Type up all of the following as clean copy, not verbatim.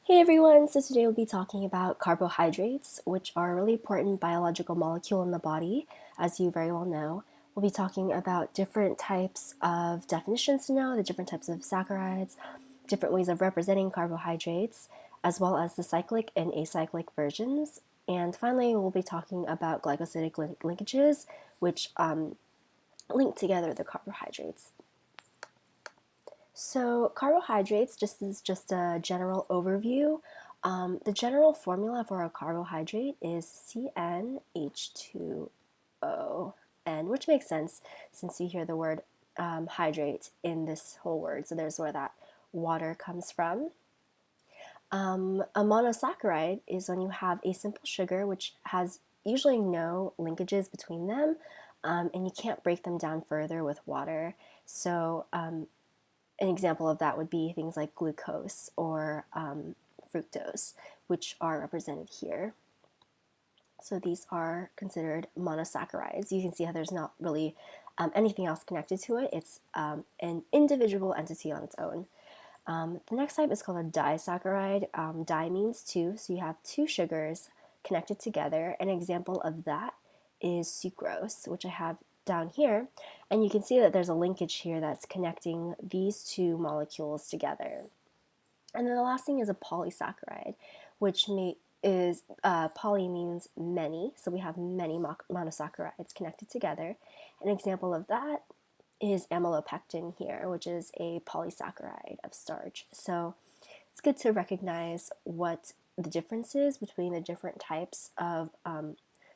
Hey everyone, so today we'll be talking about carbohydrates, which are a really important biological molecule in the body, as you very well know. We'll be talking about different types of definitions to know, the different types of saccharides, different ways of representing carbohydrates, as well as the cyclic and acyclic versions. And finally, we'll be talking about glycosidic linkages, which link together the carbohydrates. So carbohydrates, just a general overview. The general formula for a carbohydrate is CnH2O, which makes sense since you hear the word hydrate in this whole word. So there's where that water comes from. A monosaccharide is when you have a simple sugar which has usually no linkages between them, and you can't break them down further with water. So an example of that would be things like glucose or fructose, which are represented here. So these are considered monosaccharides. You can see how there's not really anything else connected to it. It's an individual entity on its own. The next type is called a disaccharide. Di means two, so you have two sugars connected together. An example of that is sucrose, which I have down here, and you can see that there's a linkage here that's connecting these two molecules together. And then the last thing is a polysaccharide, which is poly means many, so we have many monosaccharides connected together. An example of that is amylopectin here, which is a polysaccharide of starch. So it's good to recognize what the difference is between the different types of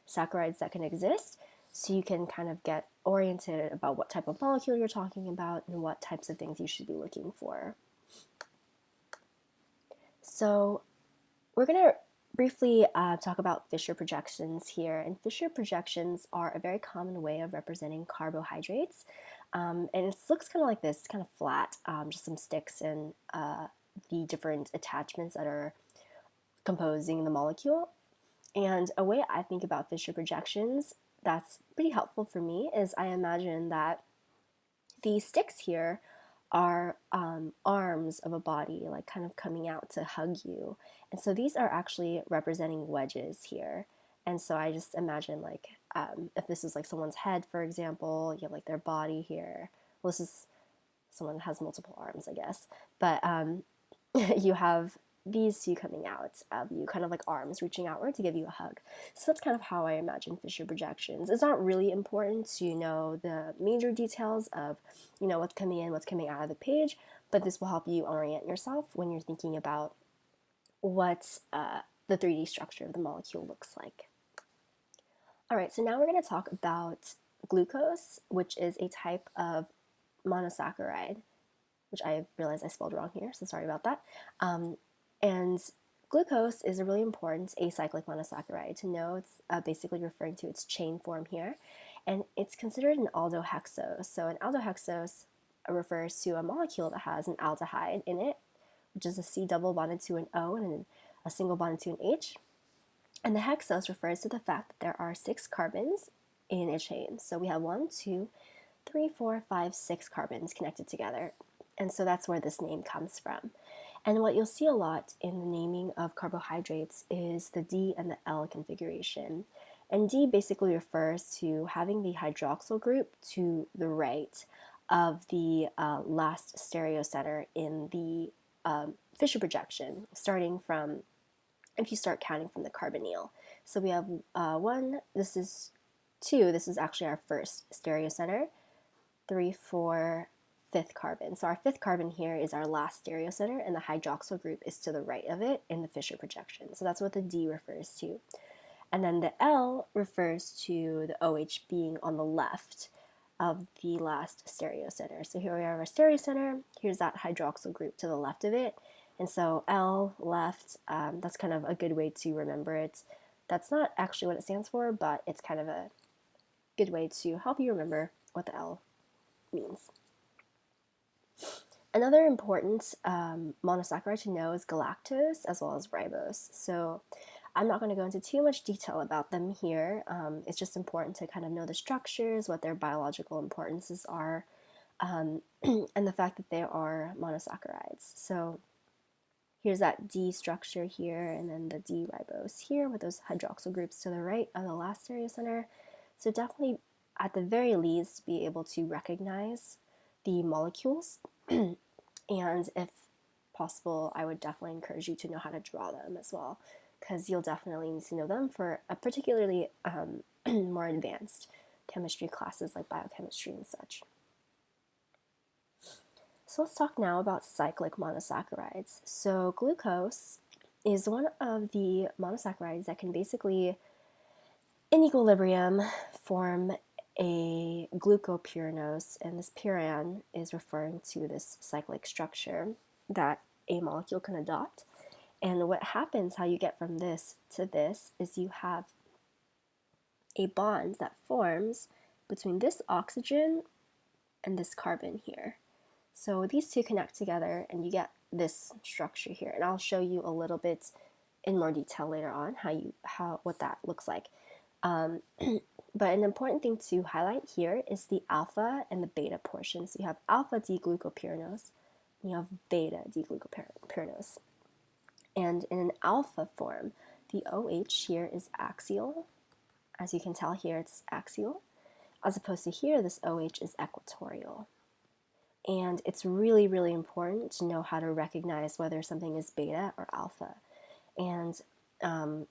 saccharides that can exist, so you can kind of get oriented about what type of molecule you're talking about and what types of things you should be looking for. So we're going to briefly talk about Fischer projections here. And Fischer projections are a very common way of representing carbohydrates. And it looks kind of like this. It's kind of flat, just some sticks and the different attachments that are composing the molecule. And a way I think about Fischer projections that's pretty helpful for me is I imagine that these sticks here are arms of a body, like kind of coming out to hug you. And so these are actually representing wedges here. And so I just imagine like if this is like someone's head, for example, you have like their body here. Well, this is someone has multiple arms, I guess. But you have these two coming out of you, kind of like arms reaching outward to give you a hug. So that's kind of how I imagine Fischer projections. It's not really important to know the major details of, what's coming in, what's coming out of the page, but this will help you orient yourself when you're thinking about what the 3D structure of the molecule looks like. All right, so now we're going to talk about glucose, which is a type of monosaccharide, which I realized I spelled wrong here, so sorry about that. And glucose is a really important acyclic monosaccharide to know. It's basically referring to its chain form here. And it's considered an aldohexose. So an aldohexose refers to a molecule that has an aldehyde in it, which is a C double bonded to an O and a single bonded to an H. And the hexose refers to the fact that there are 6 carbons in a chain. So we have 1, 2, 3, 4, 5, 6 carbons connected together. And so that's where this name comes from. And what you'll see a lot in the naming of carbohydrates is the D and the L configuration. And D basically refers to having the hydroxyl group to the right of the last stereocenter in the Fischer projection, starting from, if you start counting from the carbonyl. So we have 1, this is 2, this is actually our first stereocenter, 3, 4, 5th carbon. So our 5th carbon here is our last stereocenter, and the hydroxyl group is to the right of it in the Fischer projection. So that's what the D refers to. And then the L refers to the OH being on the left of the last stereocenter. So here we have our stereocenter, here's that hydroxyl group to the left of it. And so L, left, that's kind of a good way to remember it. That's not actually what it stands for, but it's kind of a good way to help you remember what the L means. Another important monosaccharide to know is galactose as well as ribose. So I'm not going to go into too much detail about them here. It's just important to kind of know the structures, what their biological importances are, and the fact that they are monosaccharides. So here's that D structure here, and then the D ribose here with those hydroxyl groups to the right of the last stereocenter. So definitely, at the very least, be able to recognize the molecules. And if possible, I would definitely encourage you to know how to draw them as well, because you'll definitely need to know them for a particularly more advanced chemistry classes like biochemistry and such. So let's talk now about cyclic monosaccharides. So glucose is one of the monosaccharides that can basically, in equilibrium, form a glucopyranose, and this pyran is referring to this cyclic structure that a molecule can adopt. And what happens, how you get from this to this, is you have a bond that forms between this oxygen and this carbon here. So these two connect together and you get this structure here. And I'll show you a little bit in more detail later on what that looks like. But an important thing to highlight here is the alpha and the beta portion. So you have alpha D-glucopyranose and you have beta D-glucopyranose. And in an alpha form, the OH here is axial. As you can tell here, it's axial. As opposed to here, this OH is equatorial. And it's really, really important to know how to recognize whether something is beta or alpha. And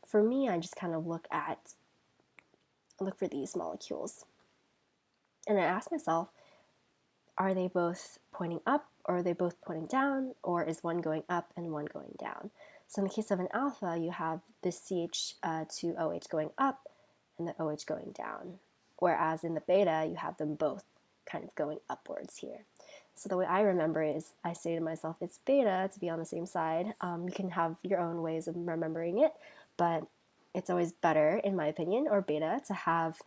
for me, I just kind of look for these molecules. And I ask myself, are they both pointing up, or are they both pointing down, or is one going up and one going down? So in the case of an alpha, you have this CH2OH going up and the OH going down. Whereas in the beta, you have them both kind of going upwards here. So the way I remember it is I say to myself, it's beta to be on the same side. You can have your own ways of remembering it, but it's always better, in my opinion, or beta, to have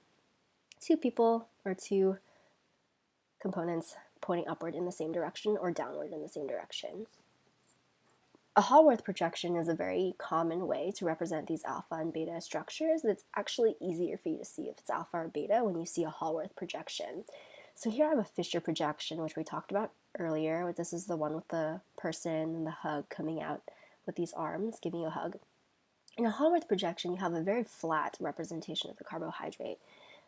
two people or two components pointing upward in the same direction or downward in the same direction. A Hallworth projection is a very common way to represent these alpha and beta structures. It's actually easier for you to see if it's alpha or beta when you see a Hallworth projection. So here I have a Fischer projection, which we talked about earlier. This is the one with the person and the hug coming out with these arms, giving you a hug. In a Hallworth projection, you have a very flat representation of the carbohydrate.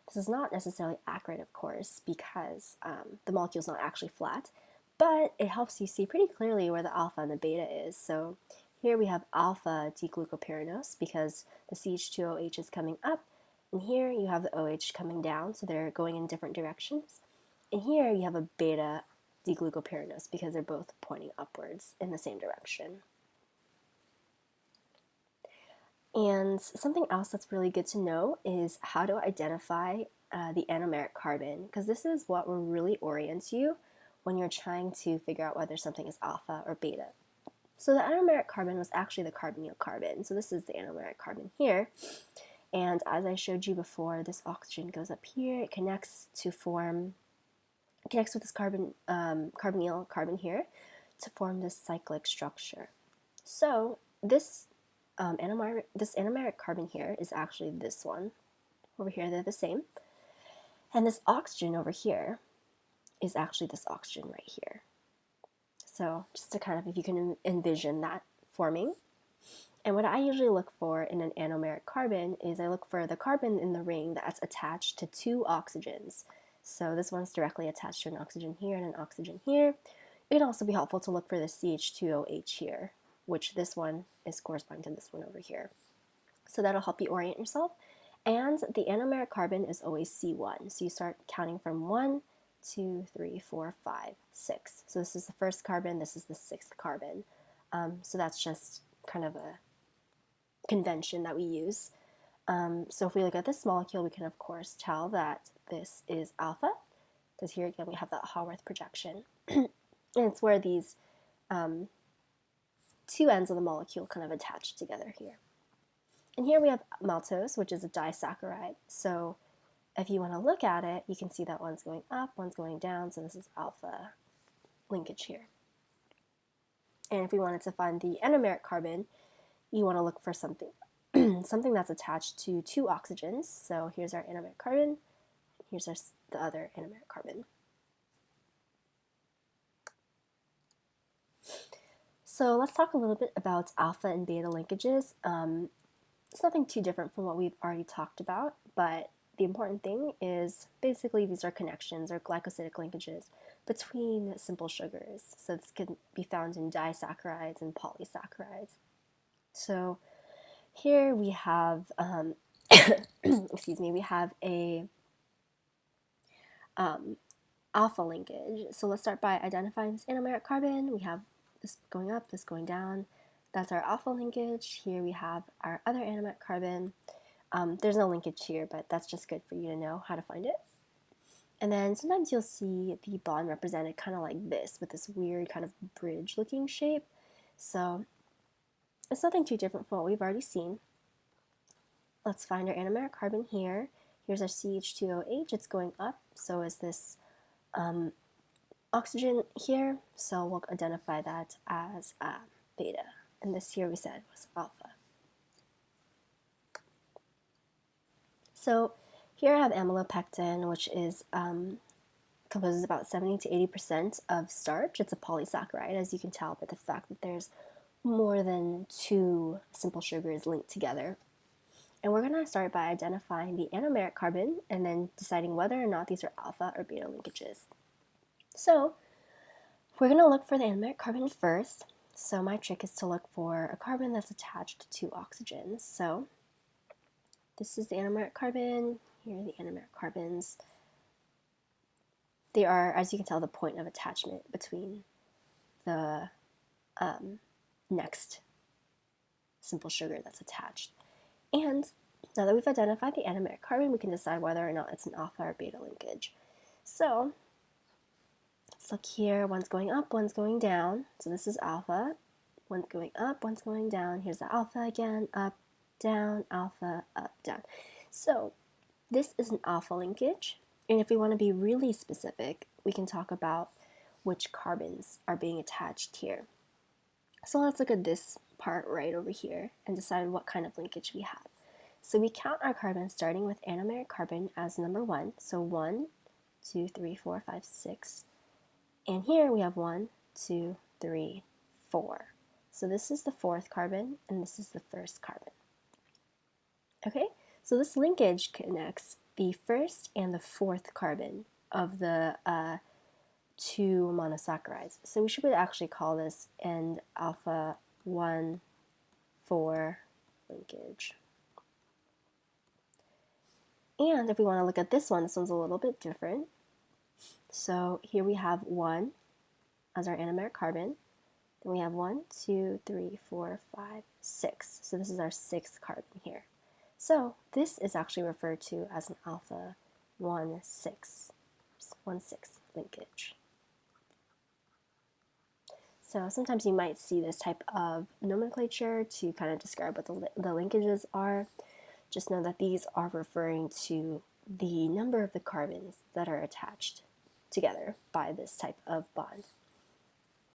This is not necessarily accurate, of course, because the molecule is not actually flat, but it helps you see pretty clearly where the alpha and the beta is. So here we have alpha D-glucopyranose because the CH2OH is coming up, and here you have the OH coming down, so they're going in different directions. And here you have a beta D-glucopyranose because they're both pointing upwards in the same direction. And something else that's really good to know is how to identify the anomeric carbon, because this is what will really orient you when you're trying to figure out whether something is alpha or beta. So the anomeric carbon was actually the carbonyl carbon. So this is the anomeric carbon here. And as I showed you before, this oxygen goes up here. It connects with this carbonyl carbon here to form this cyclic structure. So this anomeric carbon here is actually this one. Over here, they're the same. And this oxygen over here is actually this oxygen right here. So just to kind of, if you can envision that forming. And what I usually look for in an anomeric carbon is I look for the carbon in the ring that's attached to two oxygens. So this one's directly attached to an oxygen here and an oxygen here. It can also be helpful to look for the CH2OH here, which this one is corresponding to this one over here. So that'll help you orient yourself. And the anomeric carbon is always C1. So you start counting from 1, 2, 3, 4, 5, 6. So this is the first carbon, this is the sixth carbon. So that's just kind of a convention that we use. So if we look at this molecule, we can of course tell that this is alpha, because here again we have that Hallworth projection. And it's where these two ends of the molecule kind of attach together here. And here we have maltose, which is a disaccharide. So if you want to look at it, you can see that one's going up, one's going down, so this is alpha linkage here. And if we wanted to find the anomeric carbon, you want to look for something that's attached to two oxygens. So here's our anomeric carbon, here's the other anomeric carbon. So let's talk a little bit about alpha and beta linkages. It's nothing too different from what we've already talked about, but the important thing is basically these are connections or glycosidic linkages between simple sugars. So this can be found in disaccharides and polysaccharides. So here we have, excuse me, we have a alpha linkage. So let's start by identifying this anomeric carbon. We have this going up, this going down. That's our alpha linkage. Here we have our other anomeric carbon. There's no linkage here, but that's just good for you to know how to find it. And then sometimes you'll see the bond represented kind of like this, with this weird kind of bridge looking shape. So it's nothing too different from what we've already seen. Let's find our anomeric carbon here. Here's our CH2OH, it's going up. So is this oxygen here. So we'll identify that as beta. And this here we said was alpha. So here I have amylopectin, which is composes about 70 to 80% of starch. It's a polysaccharide, as you can tell by the fact that there's more than 2 simple sugars linked together. And we're going to start by identifying the anomeric carbon and then deciding whether or not these are alpha or beta linkages. So we're going to look for the anomeric carbon first. So my trick is to look for a carbon that's attached to oxygens. So this is the anomeric carbon. Here are the anomeric carbons. They are, as you can tell, the point of attachment between the next simple sugar that's attached. And now that we've identified the anomeric carbon, we can decide whether or not it's an alpha or beta linkage. So let's look here. One's going up, one's going down. So this is alpha. One's going up, one's going down. Here's the alpha again, up, down, alpha, up, down. So this is an alpha linkage. And if we want to be really specific, we can talk about which carbons are being attached here. So let's look at this part right over here and decide what kind of linkage we have. So we count our carbons starting with anomeric carbon as number 1. So 1, 2, 3, 4, 5, 6. And here we have 1, 2, 3, 4. So this is the 4th carbon and this is the 1st carbon. Okay, so this linkage connects the 1st and the 4th carbon of the 2 monosaccharides. So we should actually call this an alpha 1, 4 linkage. And if we want to look at this one's a little bit different. So here we have 1 as our anomeric carbon. Then we have 1, 2, 3, 4, 5, 6. So this is our 6th carbon here. So this is actually referred to as an alpha 1,6 linkage. So sometimes you might see this type of nomenclature to kind of describe what the linkages are. Just know that these are referring to the number of the carbons that are attached together by this type of bond.